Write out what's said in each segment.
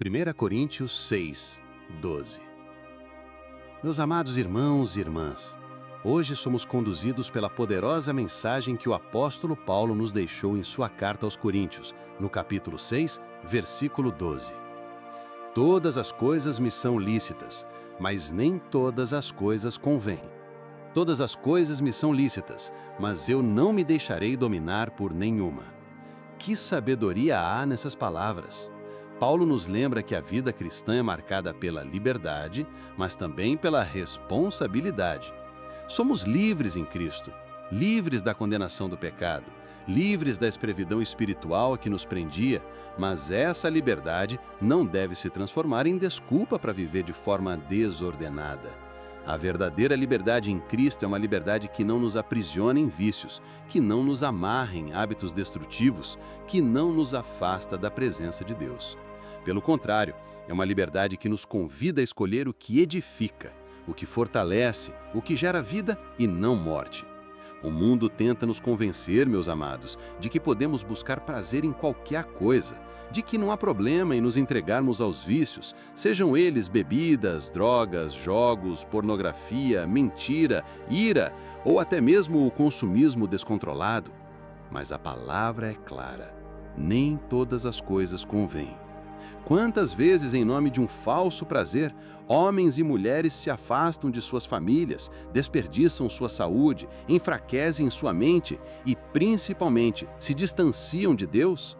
1 Coríntios 6, 12. Meus amados irmãos e irmãs, hoje somos conduzidos pela poderosa mensagem que o apóstolo Paulo nos deixou em sua carta aos Coríntios, no capítulo 6, versículo 12. Todas as coisas me são lícitas, mas nem todas as coisas convêm. Todas as coisas me são lícitas, mas eu não me deixarei dominar por nenhuma. Que sabedoria há nessas palavras! Paulo nos lembra que a vida cristã é marcada pela liberdade, mas também pela responsabilidade. Somos livres em Cristo, livres da condenação do pecado, livres da escravidão espiritual que nos prendia, mas essa liberdade não deve se transformar em desculpa para viver de forma desordenada. A verdadeira liberdade em Cristo é uma liberdade que não nos aprisiona em vícios, que não nos amarra em hábitos destrutivos, que não nos afasta da presença de Deus. Pelo contrário, é uma liberdade que nos convida a escolher o que edifica, o que fortalece, o que gera vida e não morte. O mundo tenta nos convencer, meus amados, de que podemos buscar prazer em qualquer coisa, de que não há problema em nos entregarmos aos vícios, sejam eles bebidas, drogas, jogos, pornografia, mentira, ira ou até mesmo o consumismo descontrolado. Mas a palavra é clara: nem todas as coisas convêm. Quantas vezes, em nome de um falso prazer, homens e mulheres se afastam de suas famílias, desperdiçam sua saúde, enfraquecem sua mente e, principalmente, se distanciam de Deus?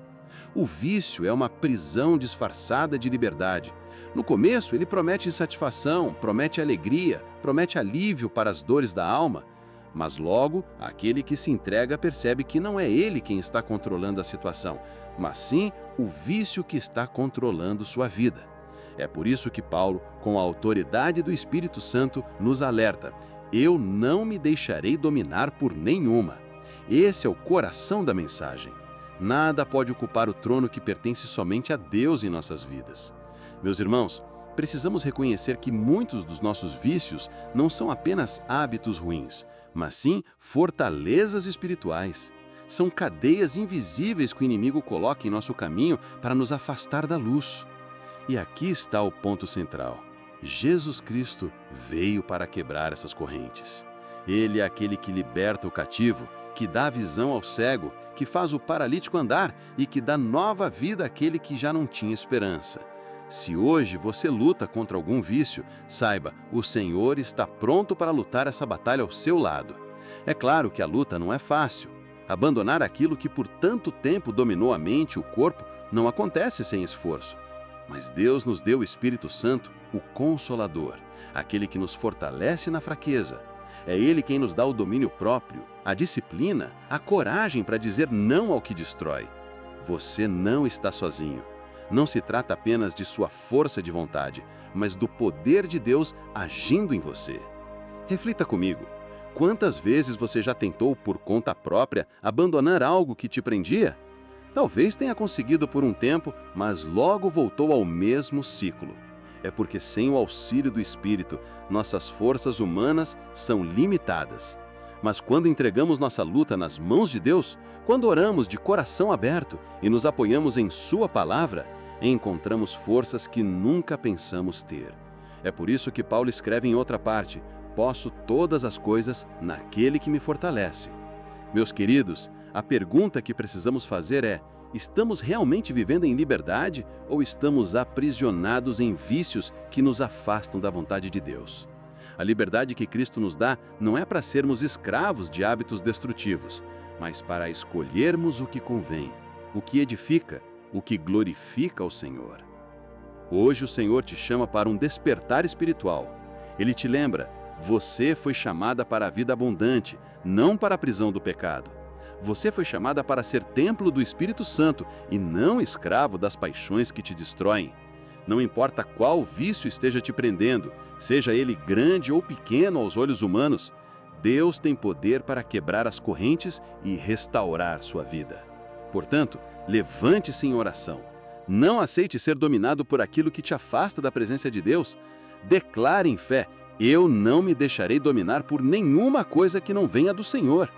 O vício é uma prisão disfarçada de liberdade. No começo, ele promete satisfação, promete alegria, promete alívio para as dores da alma. Mas logo, aquele que se entrega percebe que não é ele quem está controlando a situação, mas sim o vício que está controlando sua vida. É por isso que Paulo, com a autoridade do Espírito Santo, nos alerta: eu não me deixarei dominar por nenhuma. Esse é o coração da mensagem. Nada pode ocupar o trono que pertence somente a Deus em nossas vidas. Meus irmãos, precisamos reconhecer que muitos dos nossos vícios não são apenas hábitos ruins, mas sim fortalezas espirituais. São cadeias invisíveis que o inimigo coloca em nosso caminho para nos afastar da luz. E aqui está o ponto central: Jesus Cristo veio para quebrar essas correntes. Ele é aquele que liberta o cativo, que dá visão ao cego, que faz o paralítico andar e que dá nova vida àquele que já não tinha esperança. Se hoje você luta contra algum vício, saiba, o Senhor está pronto para lutar essa batalha ao seu lado. É claro que a luta não é fácil. Abandonar aquilo que por tanto tempo dominou a mente e o corpo não acontece sem esforço. Mas Deus nos deu o Espírito Santo, o Consolador, aquele que nos fortalece na fraqueza. É Ele quem nos dá o domínio próprio, a disciplina, a coragem para dizer não ao que destrói. Você não está sozinho. Não se trata apenas de sua força de vontade, mas do poder de Deus agindo em você. Reflita comigo. Quantas vezes você já tentou, por conta própria, abandonar algo que te prendia? Talvez tenha conseguido por um tempo, mas logo voltou ao mesmo ciclo. É porque sem o auxílio do Espírito, nossas forças humanas são limitadas. Mas quando entregamos nossa luta nas mãos de Deus, quando oramos de coração aberto e nos apoiamos em Sua palavra, encontramos forças que nunca pensamos ter. É por isso que Paulo escreve em outra parte: posso todas as coisas naquele que me fortalece. Meus queridos, a pergunta que precisamos fazer é: estamos realmente vivendo em liberdade ou estamos aprisionados em vícios que nos afastam da vontade de Deus? A liberdade que Cristo nos dá não é para sermos escravos de hábitos destrutivos, mas para escolhermos o que convém, o que edifica, o que glorifica ao Senhor. Hoje o Senhor te chama para um despertar espiritual. Ele te lembra: você foi chamada para a vida abundante, não para a prisão do pecado. Você foi chamada para ser templo do Espírito Santo e não escravo das paixões que te destroem. Não importa qual vício esteja te prendendo, seja ele grande ou pequeno aos olhos humanos, Deus tem poder para quebrar as correntes e restaurar sua vida. Portanto, levante-se em oração. Não aceite ser dominado por aquilo que te afasta da presença de Deus. Declare em fé: eu não me deixarei dominar por nenhuma coisa que não venha do Senhor.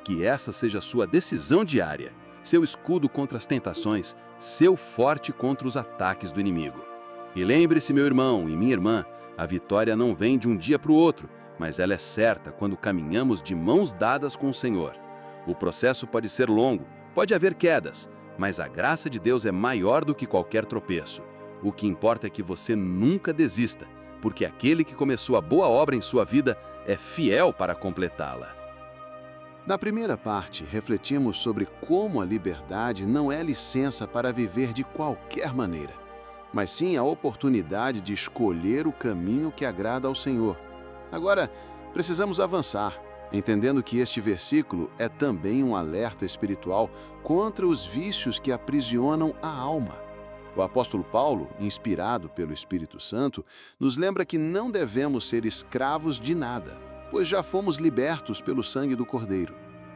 Que essa seja a sua decisão diária, seu escudo contra as tentações, seu forte contra os ataques do inimigo. E lembre-se, meu irmão e minha irmã, a vitória não vem de um dia para o outro, mas ela é certa quando caminhamos de mãos dadas com o Senhor. O processo pode ser longo, pode haver quedas, mas a graça de Deus é maior do que qualquer tropeço. O que importa é que você nunca desista, porque aquele que começou a boa obra em sua vida é fiel para completá-la. Na primeira parte, refletimos sobre como a liberdade não é licença para viver de qualquer maneira, mas sim a oportunidade de escolher o caminho que agrada ao Senhor. Agora, precisamos avançar, entendendo que este versículo é também um alerta espiritual contra os vícios que aprisionam a alma. O apóstolo Paulo, inspirado pelo Espírito Santo, nos lembra que não devemos ser escravos de nada, pois já fomos libertos pelo sangue do Cordeiro.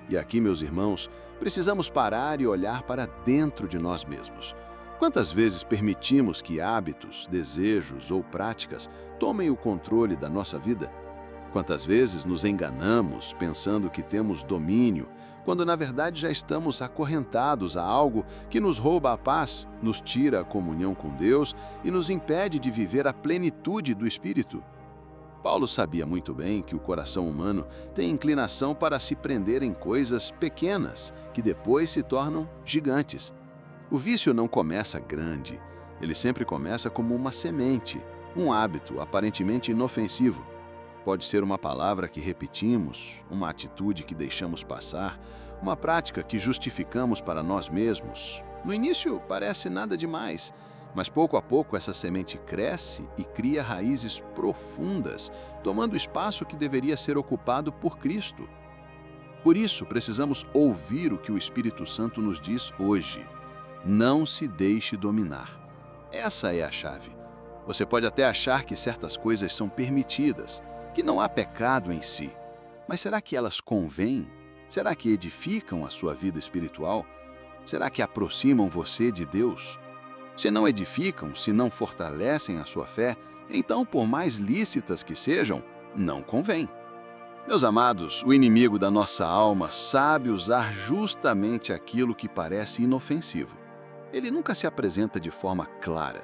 E aqui, meus irmãos, precisamos parar e olhar para dentro de nós mesmos. Quantas vezes permitimos que hábitos, desejos ou práticas tomem o controle da nossa vida? Quantas vezes nos enganamos pensando que temos domínio, quando na verdade já estamos acorrentados a algo que nos rouba a paz, nos tira a comunhão com Deus e nos impede de viver a plenitude do Espírito? Paulo sabia muito bem que o coração humano tem inclinação para se prender em coisas pequenas, que depois se tornam gigantes. O vício não começa grande, ele sempre começa como uma semente, um hábito aparentemente inofensivo. Pode ser uma palavra que repetimos, uma atitude que deixamos passar, uma prática que justificamos para nós mesmos. No início parece nada demais, mas pouco a pouco essa semente cresce e cria raízes profundas, tomando espaço que deveria ser ocupado por Cristo. Por isso, precisamos ouvir o que o Espírito Santo nos diz hoje. Não se deixe dominar. Essa é a chave. Você pode até achar que certas coisas são permitidas, que não há pecado em si. Mas será que elas convêm? Será que edificam a sua vida espiritual? Será que aproximam você de Deus? Se não edificam, se não fortalecem a sua fé, então, por mais lícitas que sejam, não convém. Meus amados, o inimigo da nossa alma sabe usar justamente aquilo que parece inofensivo. Ele nunca se apresenta de forma clara,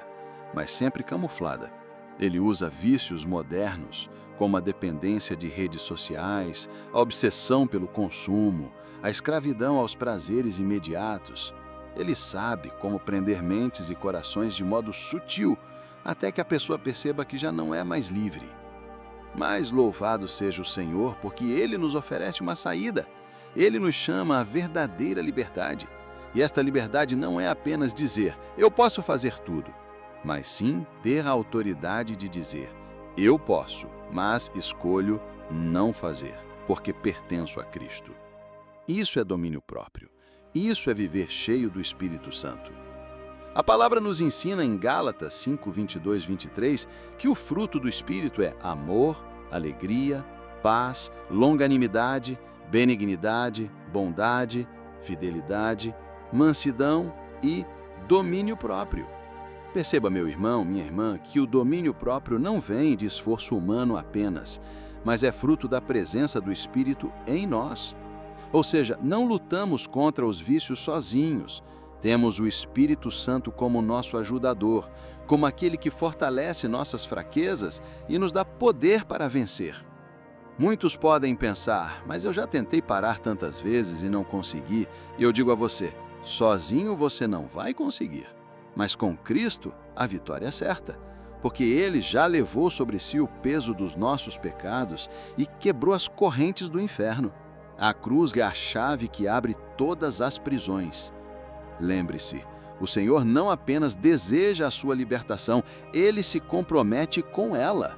mas sempre camuflada. Ele usa vícios modernos, como a dependência de redes sociais, a obsessão pelo consumo, a escravidão aos prazeres imediatos. Ele sabe como prender mentes e corações de modo sutil, até que a pessoa perceba que já não é mais livre. Mas louvado seja o Senhor, porque Ele nos oferece uma saída. Ele nos chama à verdadeira liberdade. E esta liberdade não é apenas dizer, eu posso fazer tudo, mas sim ter a autoridade de dizer, eu posso, mas escolho não fazer, porque pertenço a Cristo. Isso é domínio próprio. Isso é viver cheio do Espírito Santo. A palavra nos ensina em Gálatas 5, 22, 23, que o fruto do Espírito é amor, alegria, paz, longanimidade, benignidade, bondade, fidelidade, mansidão e domínio próprio. Perceba, meu irmão, minha irmã, que o domínio próprio não vem de esforço humano apenas, mas é fruto da presença do Espírito em nós. Ou seja, não lutamos contra os vícios sozinhos. Temos o Espírito Santo como nosso ajudador, como aquele que fortalece nossas fraquezas e nos dá poder para vencer. Muitos podem pensar, mas eu já tentei parar tantas vezes e não consegui, e eu digo a você, sozinho você não vai conseguir. Mas com Cristo, a vitória é certa, porque Ele já levou sobre si o peso dos nossos pecados e quebrou as correntes do inferno. A cruz é a chave que abre todas as prisões. Lembre-se, o Senhor não apenas deseja a sua libertação, Ele se compromete com ela.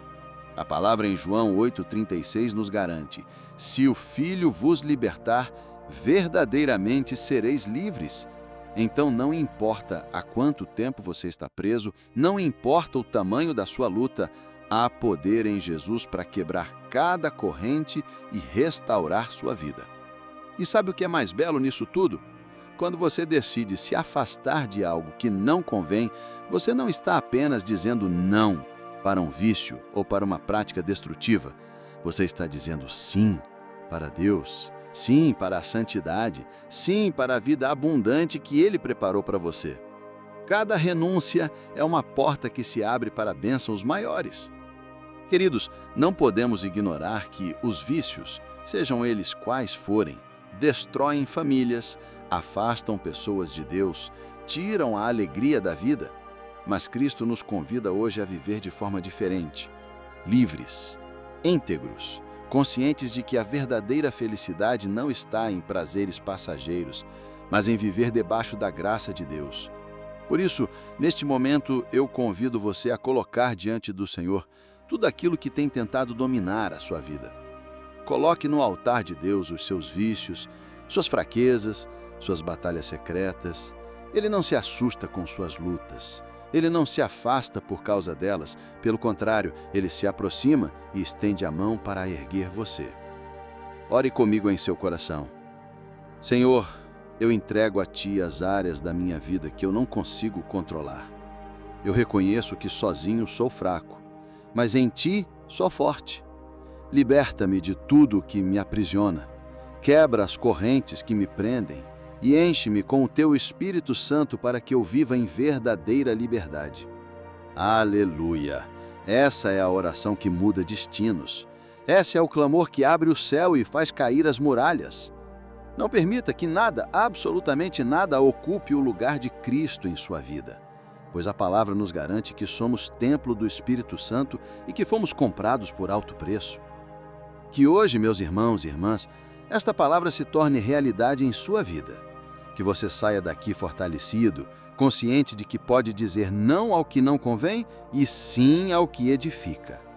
A palavra em João 8,36 nos garante, se o Filho vos libertar, verdadeiramente sereis livres. Então não importa há quanto tempo você está preso, não importa o tamanho da sua luta, há poder em Jesus para quebrar cada corrente e restaurar sua vida. E sabe o que é mais belo nisso tudo? Quando você decide se afastar de algo que não convém, você não está apenas dizendo não para um vício ou para uma prática destrutiva. Você está dizendo sim para Deus, sim para a santidade, sim para a vida abundante que Ele preparou para você. Cada renúncia é uma porta que se abre para bênçãos maiores. Queridos, não podemos ignorar que os vícios, sejam eles quais forem, destroem famílias, afastam pessoas de Deus, tiram a alegria da vida. Mas Cristo nos convida hoje a viver de forma diferente, livres, íntegros, conscientes de que a verdadeira felicidade não está em prazeres passageiros, mas em viver debaixo da graça de Deus. Por isso, neste momento, eu convido você a colocar diante do Senhor tudo aquilo que tem tentado dominar a sua vida. Coloque no altar de Deus os seus vícios, suas fraquezas, suas batalhas secretas. Ele não se assusta com suas lutas. Ele não se afasta por causa delas. Pelo contrário, ele se aproxima e estende a mão para erguer você. Ore comigo em seu coração. Senhor, eu entrego a Ti as áreas da minha vida que eu não consigo controlar. Eu reconheço que sozinho sou fraco, mas em Ti sou forte. Liberta-me de tudo que me aprisiona. Quebra as correntes que me prendem e enche-me com o Teu Espírito Santo para que eu viva em verdadeira liberdade. Aleluia! Essa é a oração que muda destinos. Esse é o clamor que abre o céu e faz cair as muralhas. Não permita que nada, absolutamente nada, ocupe o lugar de Cristo em sua vida, pois a palavra nos garante que somos templo do Espírito Santo e que fomos comprados por alto preço. Que hoje, meus irmãos e irmãs, esta palavra se torne realidade em sua vida. Que você saia daqui fortalecido, consciente de que pode dizer não ao que não convém e sim ao que edifica.